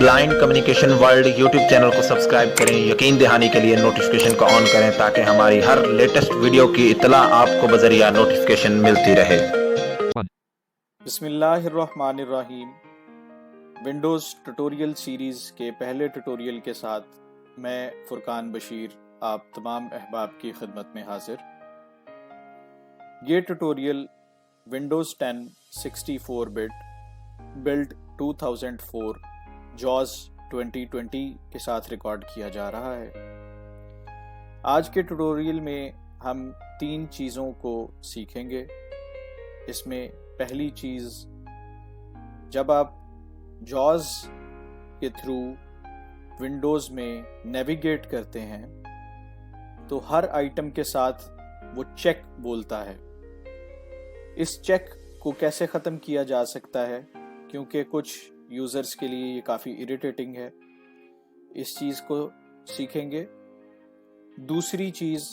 Blind communication world YouTube channel को subscribe करें। यकीन दहानी के लिए नोटिफिकेशन को ऑन करें ताकि हमारी हर लेटेस्ट वीडियो की इत्तला आपको बजरिया नोटिफिकेशन मिलती रहे। बिस्मिल्लाहिर्रहमानिर्रहीम। विंडोज़ ट्यूटोरियल सीरीज़ के पहले ट्यूटोरियल के साथ मैं फुरकान बशीर आप तमाम अहबाब की खिदमत में हाजिर। ये tutorial Windows 10 64 bit build 2004 jaws 2020 के साथ रिकॉर्ड किया जा रहा है। आज के ट्यूटोरियल में हम 3 चीज़ों को सीखेंगे। इसमें पहली चीज़, जब आप जॉज के थ्रू विंडोज़ में नेविगेट करते हैं तो हर आइटम के साथ वो चेक बोलता है। इस चेक को कैसे ख़त्म किया जा सकता है, क्योंकि कुछ यूज़र्स के लिए ये काफ़ी इरिटेटिंग है, इस चीज़ को सीखेंगे। दूसरी चीज़,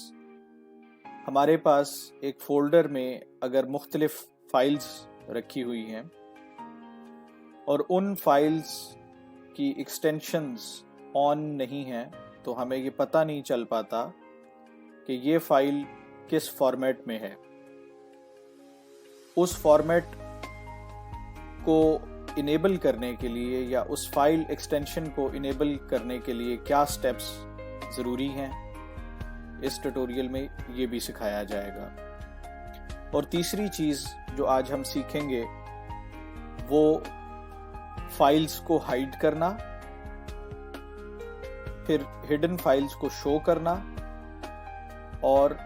हमारे पास एक फ़ोल्डर में अगर मुख्तलिफ फाइल्स रखी हुई हैं और उन फाइल्स की एक्सटेंशंस ऑन नहीं हैं तो हमें ये पता नहीं चल पाता कि ये फ़ाइल किस फॉर्मेट में है। उस फॉर्मेट को इनेबल करने के लिए या उस फाइल एक्सटेंशन को इनेबल करने के लिए क्या स्टेप्स ज़रूरी हैं, इस ट्यूटोरियल में ये भी सिखाया जाएगा। और तीसरी चीज़ जो आज हम सीखेंगे वो फाइल्स को हाइड करना, फिर हिडन फाइल्स को शो करना और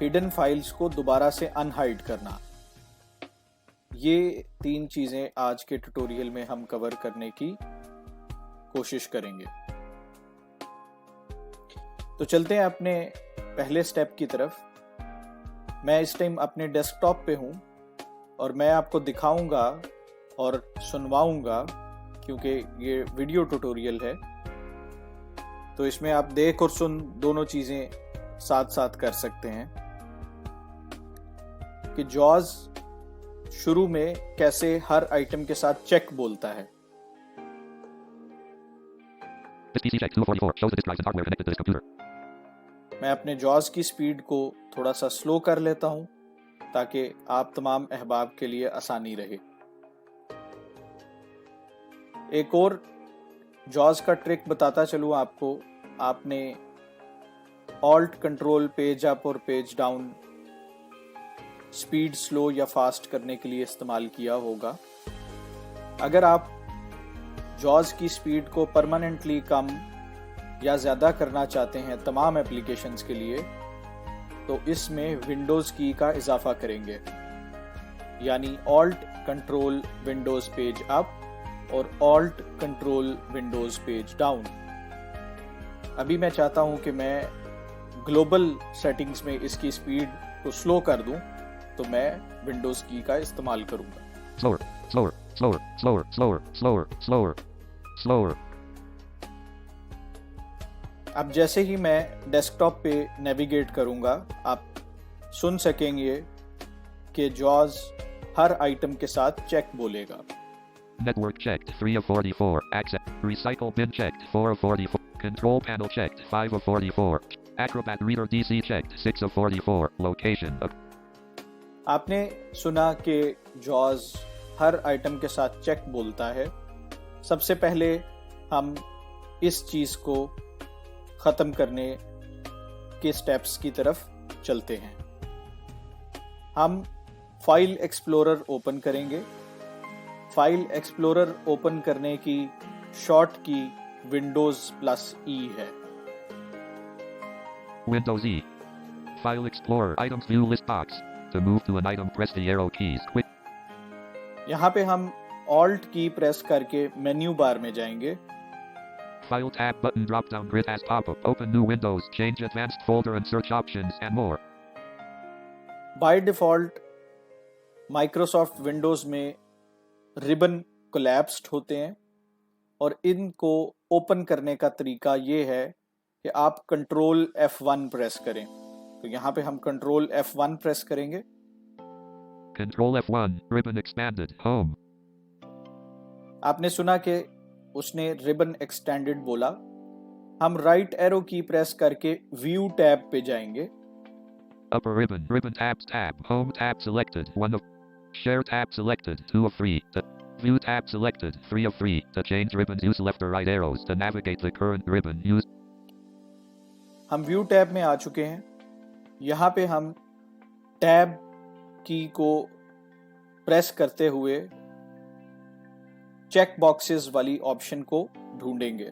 हिडन फाइल्स को दोबारा से अनहाइड करना। ये 3 चीज़ें आज के ट्यूटोरियल में हम कवर करने की कोशिश करेंगे। तो चलते हैं अपने पहले स्टेप की तरफ। मैं इस टाइम अपने डेस्कटॉप पे हूँ और मैं आपको दिखाऊंगा और सुनवाऊंगा, क्योंकि ये वीडियो ट्यूटोरियल है तो इसमें आप देख और सुन दोनों चीज़ें साथ साथ कर सकते हैं कि जॉज शुरू में कैसे हर आइटम के साथ चेक बोलता है। मैं अपने जॉज की स्पीड को थोड़ा सा स्लो कर लेता हूं ताकि आप तमाम अहबाब के लिए आसानी रहे। एक और जॉज का ट्रिक बताता चलूं आपको। आपने ऑल्ट कंट्रोल पेज अप और पेज डाउन स्पीड स्लो या फास्ट करने के लिए इस्तेमाल किया होगा। अगर आप जॉज की स्पीड को परमानेंटली कम या ज़्यादा करना चाहते हैं तमाम एप्लीकेशंस के लिए, तो इसमें विंडोज़ की का इजाफा करेंगे, यानी alt control windows page up और alt control windows page down. अभी मैं चाहता हूं कि मैं ग्लोबल सेटिंग्स में इसकी स्पीड को स्लो कर दूं, तो मैं विंडोज़ की का इस्तेमाल करूंगा। Slower, slower, slower, slower, slower, slower, slower, slower. अब जैसे ही मैं डेस्कटॉप पे नेविगेट करूंगा, आप सुन सकेंगे कि जॉज हर आइटम के साथ चेक बोलेगा। Network checked 3 of 44. Access. Recycle bin checked 4 of 44. Control panel checked 5 of 44. Acrobat Reader DC checked 6 of 44. Location. आपने सुना कि जॉज हर आइटम के साथ चेक बोलता है। सबसे पहले हम इस चीज़ को ख़त्म करने के स्टेप्स की तरफ चलते हैं। हम फाइल एक्सप्लोरर ओपन करेंगे। फाइल एक्सप्लोरर ओपन करने की शॉर्ट की Windows+E है। Windows E. File Explorer. Items View List Box. To move to an item, press the arrow keys. Quick. यहाँ पे हम Alt की प्रेस करके मेन्यू बार में जाएंगे। File tab button drop down grid as pop-up. Open new windows. Change advanced folder and search options and more. By default Microsoft Windows में ribbon collapsed होते हैं और इनको ओपन करने का तरीका ये है कि आप कंट्रोल F1 प्रेस करें। तो यहाँ पे हम कंट्रोल F1 प्रेस करेंगे। Control F1, ribbon expanded, home. आपने सुना कि उसने रिबन एक्सटेंडेड बोला। हम राइट एरो की प्रेस करके व्यू टैब पे जाएंगे। Upper ribbon. Ribbon tabs tab. Home tab selected. 1 of. Share tab selected. 2 of 3. View tab selected. 3 of 3. To change ribbons, use left or right arrows to navigate the current ribbon. Use. हम view tab में आ चुके हैं। यहाँ पे हम tab की को press करते हुए चेक बॉक्सेस वाली ऑप्शन को ढूंढेंगे।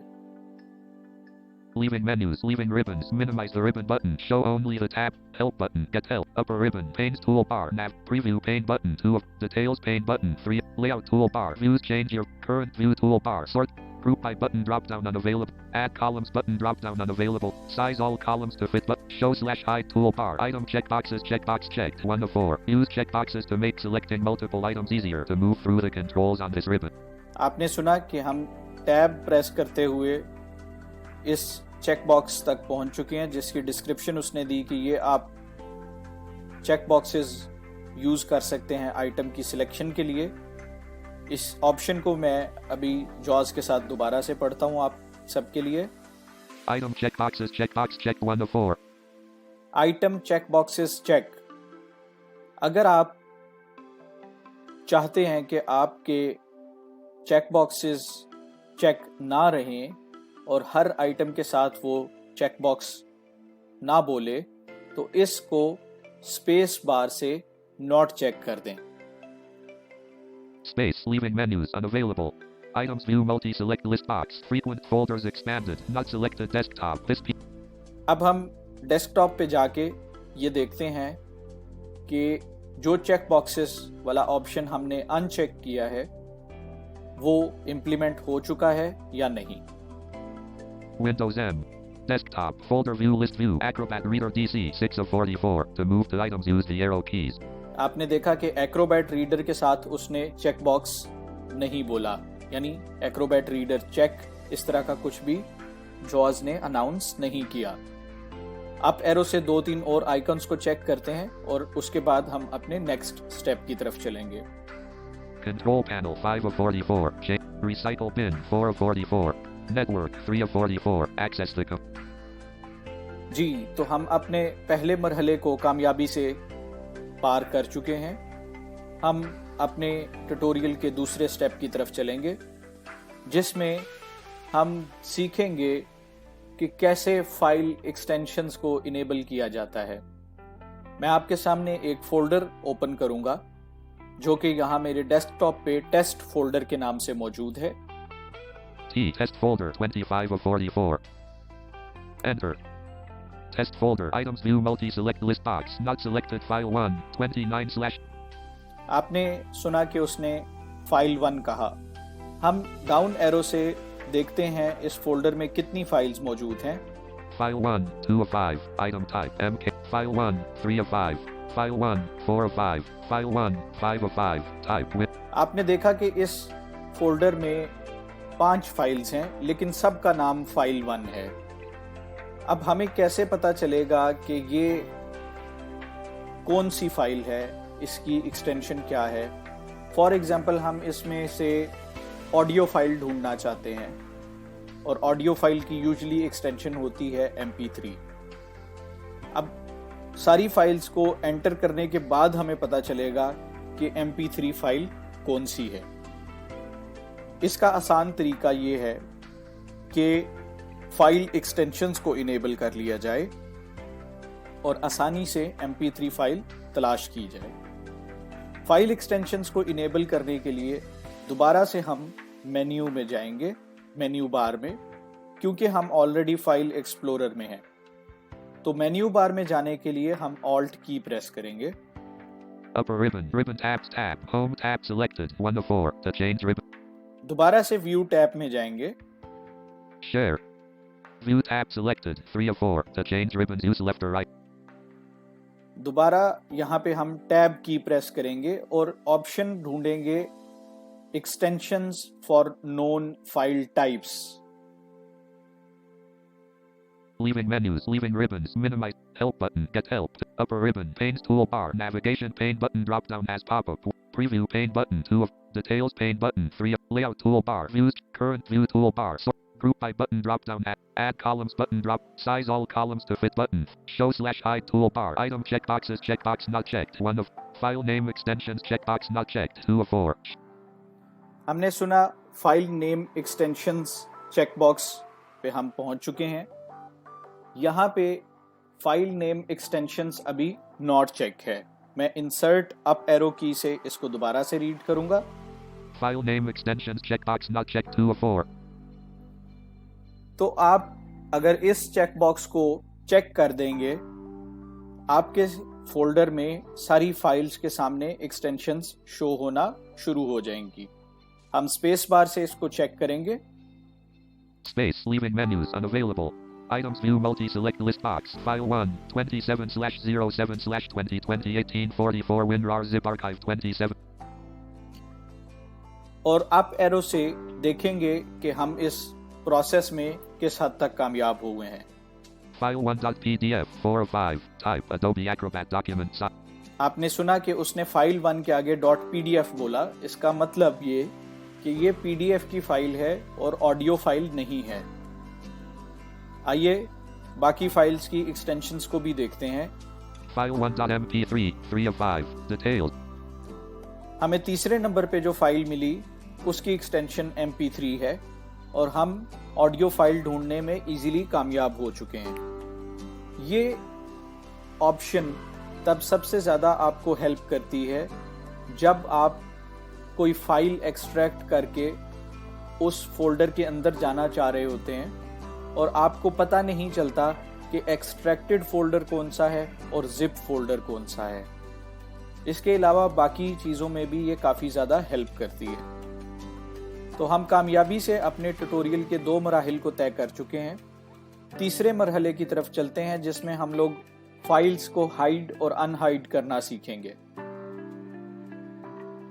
Leaving menus, leaving ribbons, minimize the ribbon button, show only the tab, help button, get help, upper ribbon, panes toolbar, nav, preview pane button, 2 of, details pane button, 3, layout toolbar, views, change your current view toolbar, sort, group by button drop down unavailable, add columns button drop down unavailable, size all columns to fit button, show / hide toolbar, item checkboxes, checkbox checked, 1 of 4, use checkboxes to make selecting multiple items easier to move through the controls on this ribbon. आपने सुना कि हम tab press करते हुए इस check box तक पहुंच चुके हैं, जिसकी डिस्क्रिप्शन उसने दी कि ये आप चेक बॉक्सेस यूज कर सकते हैं आइटम की सिलेक्शन के लिए। इस ऑप्शन को मैं अभी जॉज के साथ दोबारा से पढ़ता हूं आप सबके लिए। Item checkboxes, checkbox checked, 1 of 4. Item check boxes check. अगर आप चाहते हैं कि आपके चेक बॉक्सेस चेक ना रहें और हर आइटम के साथ वो चेक बॉक्स ना बोले, तो इसको स्पेस बार से नॉट चेक कर दें। Space, leaving menus, unavailable. Items view multi-select list box, frequent folders expanded, not selected desktop, this अब हम डेस्कटॉप पे जाके ये देखते हैं कि जो चेक बॉक्सेस वाला ऑप्शन हमने अनचेक किया है वो इम्प्लीमेंट हो चुका है या नहीं। Windows M. Desktop, folder view, list view, Acrobat Reader DC, 6 of 44. To move to items, use the arrow keys. आपने देखा कि एक्रोबैट रीडर के साथ उसने चेक बॉक्स नहीं बोला, यानी एक्रोबैट रीडर चेक इस तरह का कुछ भी जॉज ने अनाउंस नहीं किया। अप एरो से 2-3 और आइकन्स को चेक करते हैं और उसके बाद हम अपने नेक्स्ट स्टेप की तरफ चलेंगे। Control panel, 5 of 44. Recycle bin, 4 of 44. Network, 3 of 44. Access the जी, तो हम अपने पहले मरहले को कामयाबी से पार कर चुके हैं। हम अपने ट्यूटोरियल के दूसरे स्टेप की तरफ चलेंगे, जिसमें हम सीखेंगे कि कैसे फाइल एक्सटेंशंस को इनेबल किया जाता है। मैं आपके सामने एक फोल्डर ओपन करूंगा जो कि यहाँ मेरे डेस्कटॉप पे टेस्ट फोल्डर के नाम से मौजूद है। T test folder, 25 of 44. Enter. Test folder, items view multi-select list box, not selected, file 1, 29/. आपने सुना कि उसने फाइल 1 कहा। हम डाउन एरो से देखते हैं इस फोल्डर में कितनी फाइल्स मौजूद हैं। File 1, 2 of 5, item type, MK. File 1, 3 of 5. File 1, 4 of 5. File 1, 5 of 5. Type with. आपने देखा कि इस फोल्डर में 5 फाइल्स हैं, लेकिन सबका नाम फाइल 1 है। अब हमें कैसे पता चलेगा कि ये कौन सी फाइल है, इसकी एक्सटेंशन क्या है। फॉर एग्जाम्पल हम इसमें से ऑडियो फाइल ढूंढना चाहते हैं और ऑडियो फाइल की यूजुअली एक्सटेंशन होती है MP3। अब सारी फाइल्स को एंटर करने के बाद हमें पता चलेगा कि MP3 फाइल कौन सी है। इसका आसान तरीका ये है कि फाइल एक्सटेंशंस को इनेबल कर लिया जाए और आसानी से MP3 फाइल तलाश की जाए। फाइल एक्सटेंशंस को इनेबल करने के लिए दोबारा से हम मेन्यू में जाएंगे, मेन्यू बार में, क्योंकि हम ऑलरेडी फाइल एक्सप्लोरर में हैं। तो मेन्यू बार में जाने के लिए हम ऑल्ट की प्रेस करेंगे। Upper ribbon, ribbon tabs tab, home tab selected, 1 of 4. To change ribbon. दोबारा से व्यू टैब में जाएंगे। Share. View tab selected, 3 of 4. To change ribbons, use left or right. दोबारा यहाँ पे हम टैब की प्रेस करेंगे और ऑप्शन ढूंढेंगे extensions for known file types. Leaving menus, leaving ribbons, minimize, help button, get help, upper ribbon, panes toolbar, navigation pane button drop down as pop-up. preview pane button 2 of details pane button 3 of layout toolbar views current view toolbar so group by button drop down add columns button drop size all columns to fit button show/hide toolbar item checkboxes checkbox not checked 1 of file name extensions checkbox not checked 2 of 4. हमने सुना file name extensions checkbox पे हम पहुंच चुके हैं। यहाँ पे file name extensions अभी नॉट चेक है। मैं इंसर्ट अप एरो की से इसको दोबारा से रीड करूंगा। File name extensions checkbox not checked 2 of 4. तो आप अगर इस चेकबॉक्स को चेक कर देंगे, आपके फोल्डर में सारी फाइल्स के सामने एक्सटेंशंस शो होना शुरू हो जाएंगी। हम स्पेस बार से इसको चेक करेंगे। Space leaving menus unavailable. Items view multi select list box file 1 27/07/2020 1844 WinRAR zip archive 27. और अप एरो से देखेंगे कि हम इस प्रोसेस में किस हद तक कामयाब हो गए हैं। File 1.pdf 4 of 5 type Adobe Acrobat document size. आपने सुना कि उसने फाइल 1 के आगे .pdf बोला। इसका मतलब ये कि ये पीडीएफ की फाइल है और ऑडियो फाइल नहीं है। आइए बाकी फाइल्स की एक्सटेंशंस को भी देखते हैं। File 1.mp3 3 of 5 details. हमें तीसरे नंबर पे जो फाइल मिली उसकी एक्सटेंशन mp3 है और हम ऑडियो फाइल ढूंढने में इजीली कामयाब हो चुके हैं। ये ऑप्शन तब सबसे ज़्यादा आपको हेल्प करती है जब आप कोई फाइल एक्सट्रैक्ट करके उस फोल्डर के अंदर जाना चाह रहे होते हैं और आपको पता नहीं चलता कि एक्सट्रैक्टेड फोल्डर कौन सा है और जिप फोल्डर कौन सा है। इसके अलावा बाकी चीज़ों में भी ये काफ़ी ज़्यादा हेल्प करती है। तो हम कामयाबी से अपने ट्यूटोरियल के 2 मराहिल को तय कर चुके हैं। तीसरे मरहले की तरफ चलते हैं जिसमें हम लोग फाइल्स को हाइड और अनहाइड करना सीखेंगे।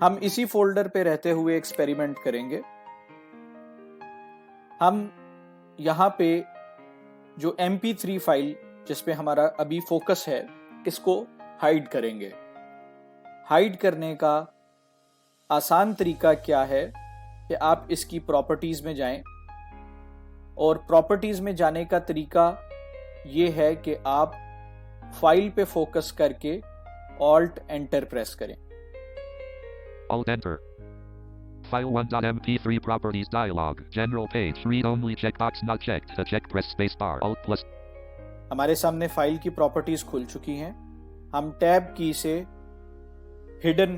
हम इसी फोल्डर पे रहते हुए एक्सपेरिमेंट करेंगे। हम यहाँ पे जो mp3 फाइल जिस पे हमारा अभी फोकस है इसको हाइड करेंगे। हाइड करने का आसान तरीका क्या है कि आप इसकी प्रॉपर्टीज में जाएं और प्रॉपर्टीज में जाने का तरीका ये है कि आप फाइल पे फोकस करके ऑल्ट एंटर प्रेस करें। Alt enter. File 1.mp3 properties dialog general page read only checkbox not checked to check press space bar alt plus. हमारे सामने फाइल की प्रॉपर्टीज खुल चुकी हैं। हम टैब की से हिडन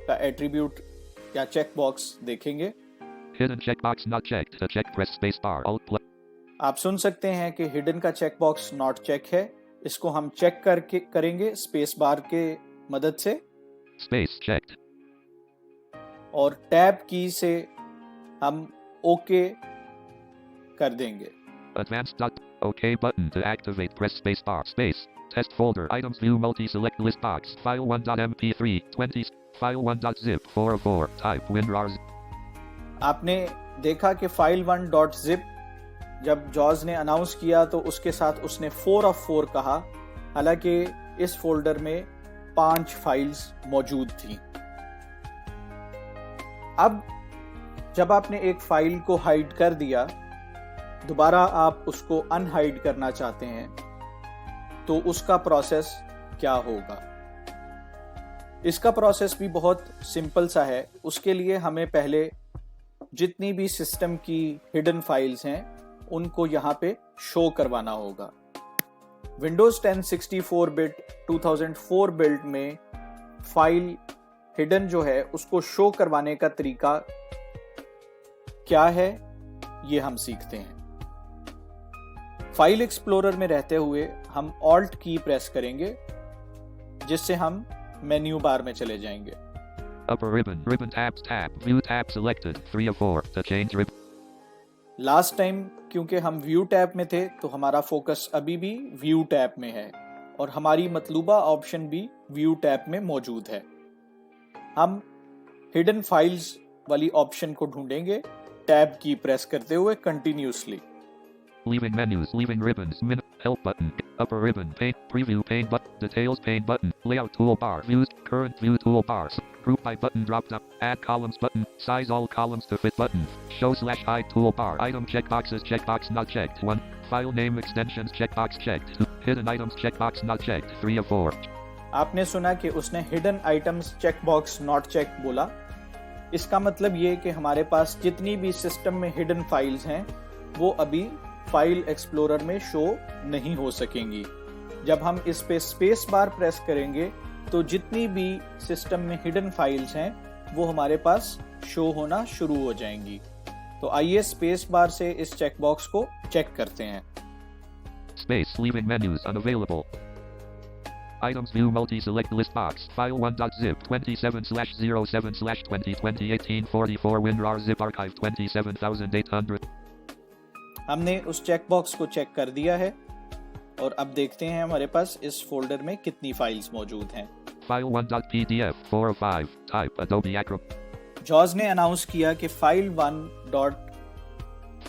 का एट्रीब्यूट या चेकबॉक्स देखेंगे। Hidden checkbox not checked to check press space bar alt plus. आप सुन सकते हैं कि हिडन का चेकबॉक्स नॉट चेक है। इसको हम चेक करके करेंगे स्पेस बार के मदद से। Space checked. और टैब की से हम ओके कर देंगे। Advanced dot OK button to activate press space bar space test folder items view multi select list box file 1.mp3 20 file 1.zip 4 of 4 type WinRAR. आपने देखा कि फाइल 1.zip जब जॉज ने अनाउंस किया तो उसके साथ उसने 4 of 4 कहा, हालांकि इस फोल्डर में 5 फाइल्स मौजूद थी। अब जब आपने एक फाइल को हाइड कर दिया, दोबारा आप उसको अनहाइड करना चाहते हैं तो उसका प्रोसेस क्या होगा? इसका प्रोसेस भी बहुत सिंपल सा है। उसके लिए हमें पहले जितनी भी सिस्टम की हिडन फाइल्स हैं उनको यहाँ पे शो करवाना होगा। विंडोज 10 64 बिट 2004 बिल्ड में फाइल हिडन जो है उसको शो करवाने का तरीका क्या है ये हम सीखते हैं। फाइल एक्सप्लोरर में रहते हुए हम ऑल्ट की प्रेस करेंगे जिससे हम मेन्यू बार में चले जाएंगे। Upper ribbon tabs tab view tab selected 3 of 4 to change ribbon. Last time क्योंकि हम व्यू टैब में थे तो हमारा फोकस अभी भी व्यू टैब में है और हमारी मतलूबा ऑप्शन भी व्यू टैब में मौजूद है। हम हिडन फाइल्स वाली ऑप्शन को ढूंढेंगे टैब की प्रेस करते हुए continuously. Leaving menus, leaving ribbons, help button, upper ribbon, pane, preview pane button, details pane button, layout toolbar, views, current view toolbar, Group by button drop down. Add columns button. Size all columns to fit button. Show/hide toolbar. Item checkboxes checkbox not checked. 1. File name extensions checkbox checked. 2. Hidden items checkbox not checked. 3 of 4. आपने सुना कि उसने hidden items checkbox not check बोला। इसका मतलब ये कि हमारे पास जितनी भी सिस्टम में हिडन फाइल्स हैं वो अभी फाइल एक्सप्लोरर में शो नहीं हो सकेंगी। जब हम इस पे स्पेस बार प्रेस करेंगे तो जितनी भी सिस्टम में हिडन फाइल्स हैं वो हमारे पास शो होना शुरू हो जाएंगी। तो आइए स्पेस बार से इस चेकबॉक्स को चेक करते हैं। Space leaving menus unavailable. Items view multi-select list box. File 1.zip 27/07/2020 1844 WinRAR zip archive 27800. हमने उस चेकबॉक्स को चेक कर दिया है और अब देखते हैं हमारे पास इस फोल्डर में कितनी फाइल्स मौजूद हैं। File 1.pdf 4 of 5. Type Adobe Acrobat. George ने अनाउंस किया कि फाइल 1.pdf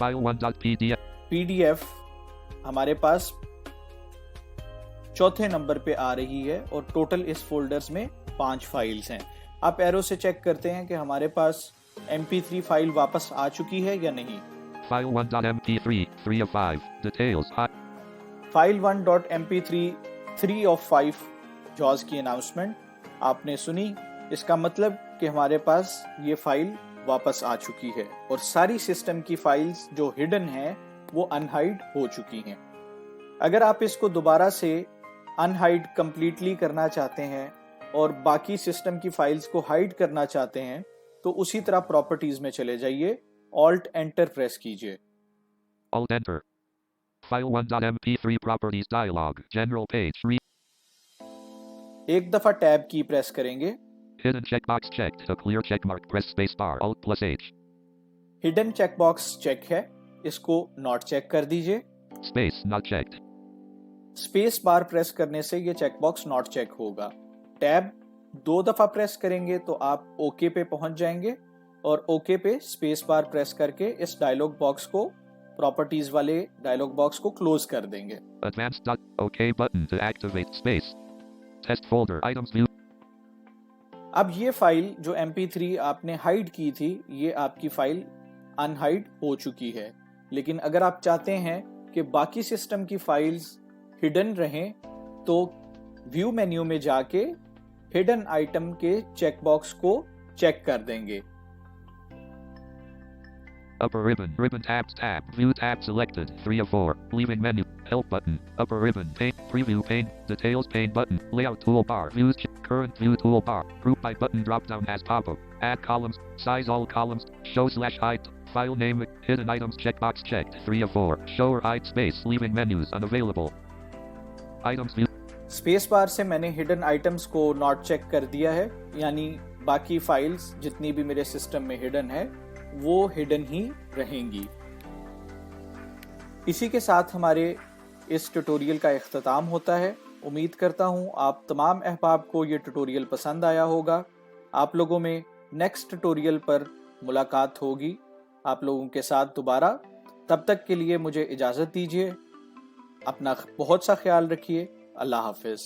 File 1.pdf. हमारे पास चौथे नंबर पे आ रही है और टोटल इस फोल्डर्स में 5 फाइल्स हैं। आप एरो से चेक करते हैं कि हमारे पास MP3 फाइल वापस आ चुकी है या नहीं। File 1.mp3 3 of 5. Details. File 1.mp3 3 of 5 George की अनाउंसमेंट आपने सुनी। इसका मतलब कि हमारे पास ये फाइल वापस आ चुकी है और सारी सिस्टम की फाइल्स जो हिडन हैं वो अनहाइड हो चुकी हैं। अगर आप इसको दोबारा से अनहाइड कंप्लीटली करना चाहते हैं और बाकी सिस्टम की फाइल्स को हाइड करना चाहते हैं तो उसी तरह प्रॉपर्टीज में चले जाइए, ऑल्ट एंटर प्रेस कीजिए। Alt enter. File 1.mp3 properties dialog. General page. एक दफा टैब की प्रेस करेंगे। Hidden checkbox checked. A clear checkmark. Press space bar. Alt+H. Hidden checkbox check है, इसको नॉट चेक कर दीजिए। Space not checked. Space bar press करने से ये चेकबॉक्स नॉट चेक होगा। टैब 2 दफा प्रेस करेंगे तो आप ओके पे पहुंच जाएंगे और ओके पे स्पेस बार प्रेस करके इस डायलॉग बॉक्स को, प्रॉपर्टीज वाले डायलॉग बॉक्स को क्लोज कर देंगे। Advanced. OK button to activate space. Test folder. Items view. अब ये फाइल जो MP3 आपने हाइड की थी ये आपकी फाइल अनहाइड हो चुकी है, लेकिन अगर आप चाहते हैं कि बाकी सिस्टम की फाइल्स हिडन रहें तो व्यू मेन्यू में जाके हिडन आइटम के चेकबॉक्स को चेक कर देंगे। Upper ribbon. Ribbon tab. View tab selected. 3 of 4. Leaving menu. Help button. Upper ribbon. Pane. Preview pane. Details pane button. Layout toolbar. Views. Current view toolbar. Group by button drop down has pop-up. Add columns. Size all columns. Show/hide. File name. Hidden items checkbox checked. 3 of 4. Show or hide space. Leaving menus unavailable. Items view. Space bar से मैंने hidden items को not check कर दिया है, यानी बाकी files जितनी भी मेरे सिस्टम में हिडन है वो हिडन ही रहेंगी। इसी के साथ हमारे इस ट्यूटोरियल का इख्तिताम होता है। उम्मीद करता हूँ आप तमाम अहबाब को ये ट्यूटोरियल पसंद आया होगा। आप लोगों में नेक्स्ट ट्यूटोरियल पर मुलाकात होगी आप लोगों के साथ दोबारा। तब तक के लिए मुझे इजाज़त दीजिए। अपना बहुत सा ख्याल रखिए। अल्लाह हाफिज़।